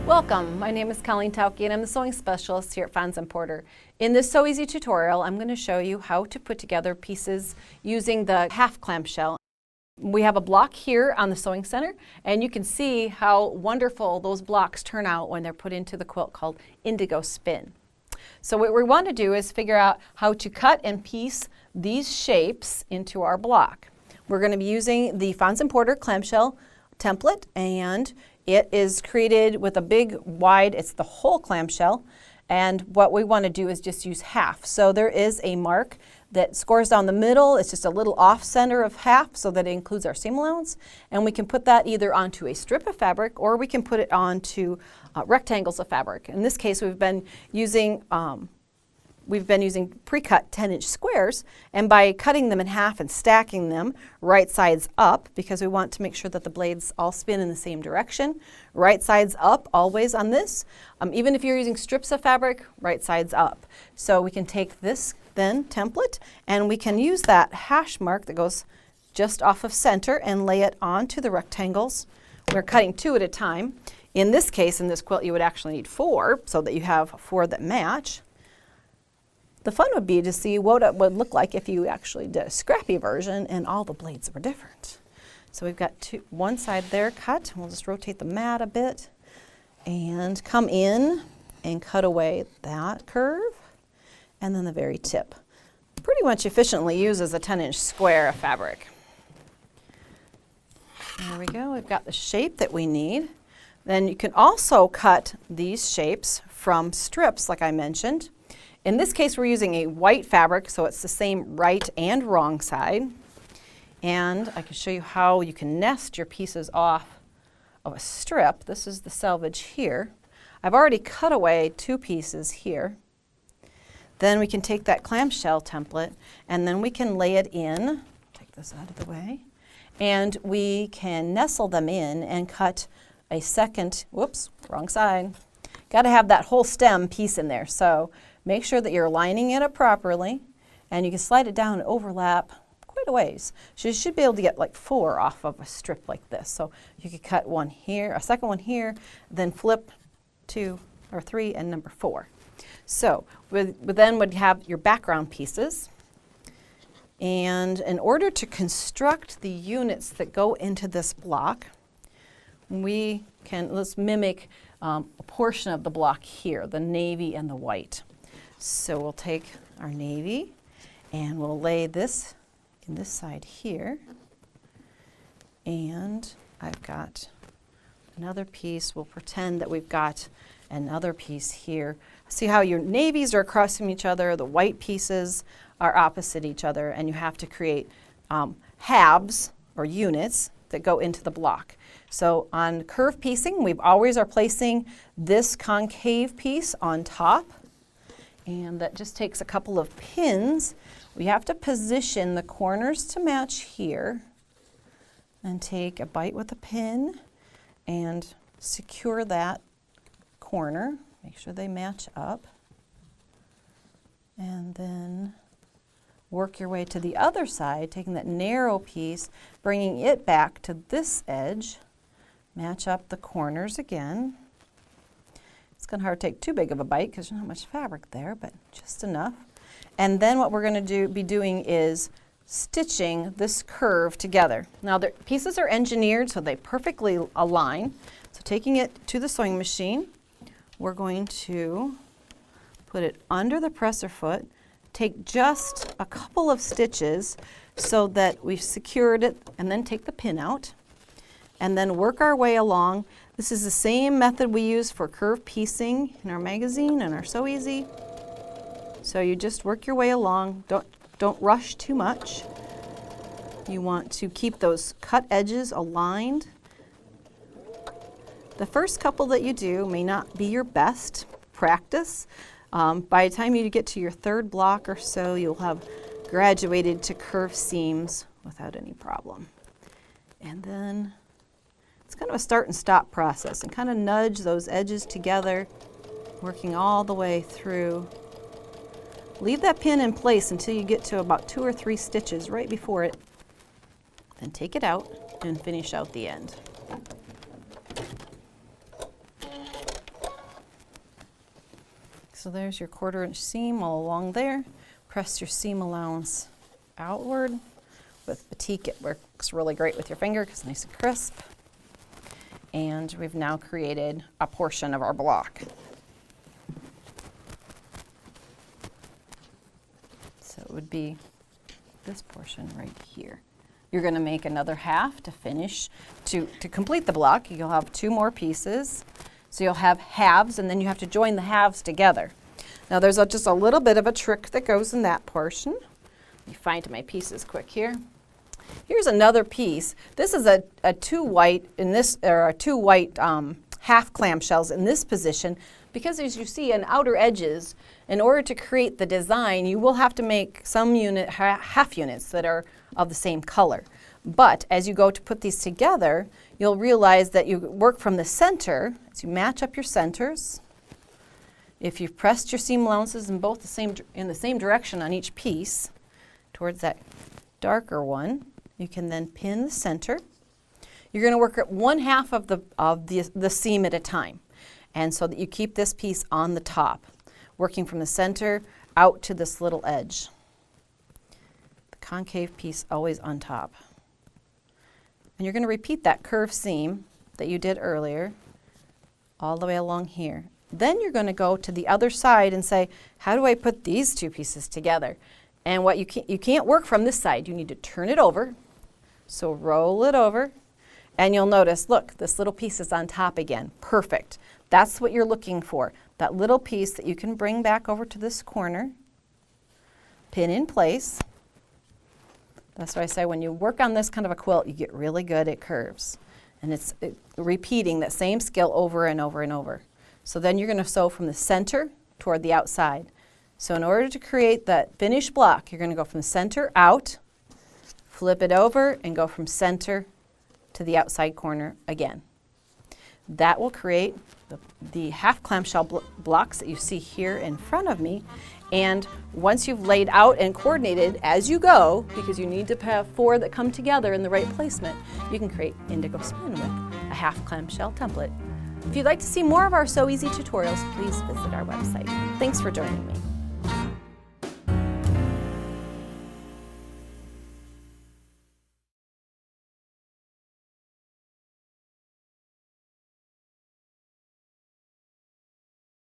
Welcome, my name is Colleen Tauke and I'm the sewing specialist here at Fons Porter. In this Sew Easy tutorial, I'm going to show you how to put together pieces using the half clamshell. We have a block here on the sewing center and you can see how wonderful those blocks turn out when they're put into the quilt called Indigo Spin. So what we want to do is figure out how to cut and piece these shapes into our block. We're going to be using the Fons Porter Clamshell Template, and it is created with a big wide, it's the whole clamshell, and what we want to do is just use half. So there is a mark that scores down the middle. It's just a little off center of half so that it includes our seam allowance, and we can put that either onto a strip of fabric or we can put it onto rectangles of fabric. In this case we've been using pre-cut 10-inch squares, and by cutting them in half and stacking them right sides up, because we want to make sure that the blades all spin in the same direction, right sides up always on this. Even if you're using strips of fabric, right sides up. So we can take this then template and we can use that hash mark that goes just off of center and lay it onto the rectangles. We're cutting 2 at a time. In this case, in this quilt, you would actually need 4 so that you have 4 that match. The fun would be to see what it would look like if you actually did a scrappy version and all the blades were different. So we've got one side there cut. We'll just rotate the mat a bit and come in and cut away that curve and then the very tip. Pretty much efficiently uses a 10-inch square of fabric. There we go. We've got the shape that we need. Then you can also cut these shapes from strips like I mentioned. In this case, we're using a white fabric, so it's the same right and wrong side. And I can show you how you can nest your pieces off of a strip. This is the selvage here. I've already cut away 2 pieces here. Then we can take that clamshell template and then we can lay it in. Take this out of the way. And we can nestle them in and cut a second, whoops, wrong side. Got to have that whole stem piece in there. So make sure that you're lining it up properly, and you can slide it down and overlap quite a ways. So you should be able to get like 4 off of a strip like this. So you could cut one here, a second one here, then flip 2 or 3 and number 4. So we then would have your background pieces. And in order to construct the units that go into this block, let's mimic a portion of the block here, the navy and the white. So we'll take our navy and we'll lay this in this side here. And I've got another piece. We'll pretend that we've got another piece here. See how your navies are across from each other, the white pieces are opposite each other, and you have to create halves or units that go into the block. So on curve piecing, we always are placing this concave piece on top. And that just takes a couple of pins. We have to position the corners to match here and take a bite with a pin and secure that corner. Make sure they match up. And then work your way to the other side, taking that narrow piece, bringing it back to this edge. Match up the corners again. It's going to hard to take too big of a bite because there's not much fabric there, but just enough. And then what we're going to be doing is stitching this curve together. Now the pieces are engineered so they perfectly align. So taking it to the sewing machine, we're going to put it under the presser foot, take just a couple of stitches so that we've secured it, and then take the pin out. And then work our way along. This is the same method we use for curve piecing in our magazine and our Sew Easy. So you just work your way along. Don't rush too much. You want to keep those cut edges aligned. The first couple that you do may not be your best practice. By the time you get to your 3rd block or so, you'll have graduated to curved seams without any problem. And then it's kind of a start and stop process, and kind of nudge those edges together, working all the way through. Leave that pin in place until you get to about 2 or 3 stitches right before it. Then take it out and finish out the end. So there's your 1/4 inch seam all along there. Press your seam allowance outward. With batik, it works really great with your finger because it's nice and crisp. And we've now created a portion of our block. So it would be this portion right here. You're going to make another half to finish. To complete the block, you'll have 2 more pieces. So you'll have halves, and then you have to join the halves together. Now there's just a little bit of a trick that goes in that portion. Let me find my pieces quick here. Here's another piece. This is a 2 white in this, or a 2 white half clamshells in this position, because as you see on outer edges, in order to create the design, you will have to make some half units that are of the same color. But as you go to put these together, you'll realize that you work from the center, as you match up your centers. If you've pressed your seam allowances in the same direction on each piece, towards that darker one, you can then pin the center. You're going to work at 1/2 of the seam at a time, and so that you keep this piece on the top, working from the center out to this little edge. The concave piece always on top. And you're going to repeat that curved seam that you did earlier all the way along here. Then you're going to go to the other side and say, how do I put these 2 pieces together? And what you can't work from this side. You need to turn it over. So roll it over, and you'll notice, look, this little piece is on top again. Perfect. That's what you're looking for. That little piece that you can bring back over to this corner, pin in place. That's why I say when you work on this kind of a quilt, you get really good at curves. And it's repeating that same skill over and over and over. So then you're going to sew from the center toward the outside. So in order to create that finished block, you're going to go from the center out, flip it over, and go from center to the outside corner again. That will create the half clamshell blocks that you see here in front of me. And once you've laid out and coordinated as you go, because you need to have 4 that come together in the right placement, you can create indigo spin with a half clamshell template. If you'd like to see more of our Sew Easy tutorials, please visit our website. Thanks for joining me.